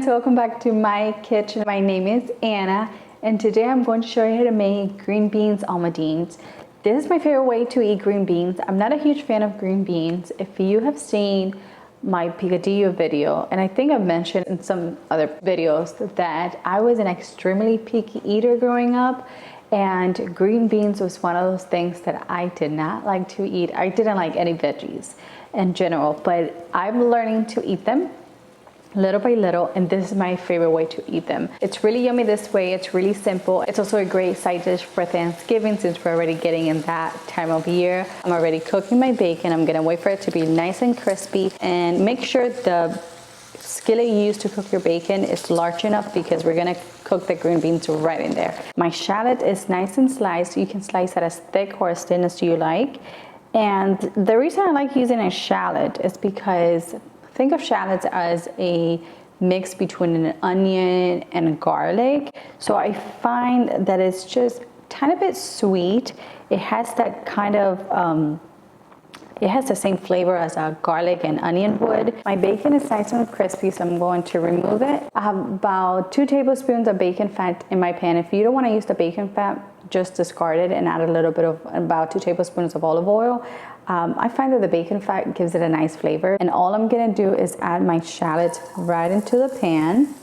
welcome back to my kitchen. My name is Anna and today I'm going to show you how to make green beans almondines. This is my favorite way to eat green beans. I'm not a huge fan of green beans. If you have seen my picadillo video, and I think I've mentioned in some other videos that I was an extremely picky eater growing up, and green beans was one of those things that I did not like to eat. I didn't like any veggies in general, but I'm learning to eat them little by little, and this is my favorite way to eat them. It's really yummy this way. It's really simple. It's also a great side dish for Thanksgiving since we're already getting in that time of year. I'm already cooking my bacon. I'm gonna wait for it to be nice and crispy, and make sure the skillet you use to cook your bacon is large enough because we're gonna cook the green beans right in there. My shallot is nice and sliced. You can slice it as thick or as thin as you like. And the reason I like using a shallot is because think of shallots as a mix between an onion and garlic. So I find that it's just a tiny bit sweet. It has that kind of, it has the same flavor as a garlic and onion would. My bacon is nice and crispy, so I'm going to remove it. I have about 2 tablespoons of bacon fat in my pan. If you don't want to use the bacon fat, just discard it and add a little bit of about 2 tablespoons of olive oil. I find that the bacon fat gives it a nice flavor. And all I'm gonna do is add my shallots right into the pan.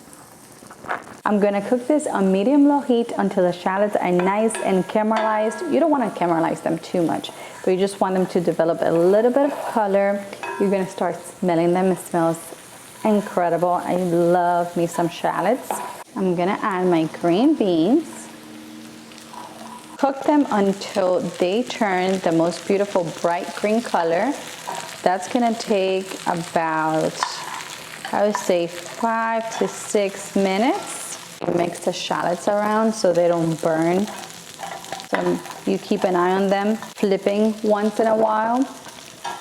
I'm gonna cook this on medium-low heat until the shallots are nice and caramelized. You don't wanna caramelize them too much, but you just want them to develop a little bit of color. You're gonna start smelling them. It smells incredible. I love me some shallots. I'm gonna add my green beans. Cook them until they turn the most beautiful bright green color. That's gonna take about, I would say, 5 to 6 minutes. Mix the shallots around so they don't burn. So you keep an eye on them, flipping once in a while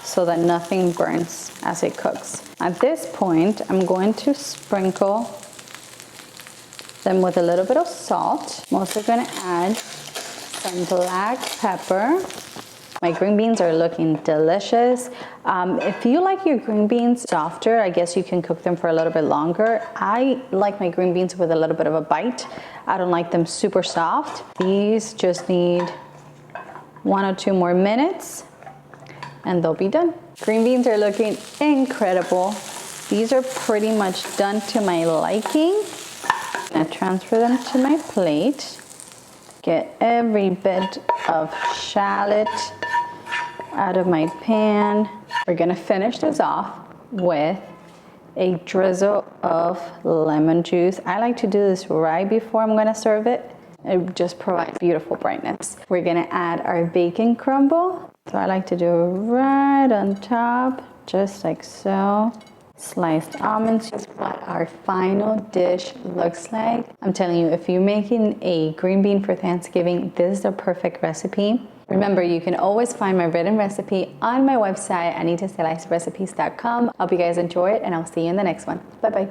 so that nothing burns as it cooks. At this point, I'm going to sprinkle them with a little bit of salt. I'm also gonna add some black pepper. My green beans are looking delicious. If you like your green beans softer, I guess you can cook them for a little bit longer. I like my green beans with a little bit of a bite. I don't like them super soft. These just need 1 or 2 more minutes and they'll be done. Green beans are looking incredible. These are pretty much done to my liking. I'm gonna transfer them to my plate. Get every bit of shallot out of my pan. We're gonna finish this off with a drizzle of lemon juice. I like to do this right before I'm gonna serve it. It just provides beautiful brightness. We're gonna add our bacon crumble. So I like to do it right on top, just like so. Sliced almonds is what our final dish looks like. I'm telling you, if you're making a green bean for Thanksgiving, this is the perfect recipe. Remember, you can always find my written recipe on my website, anitasrecipes.com. I hope you guys enjoy it, and I'll see you in the next one. Bye-bye.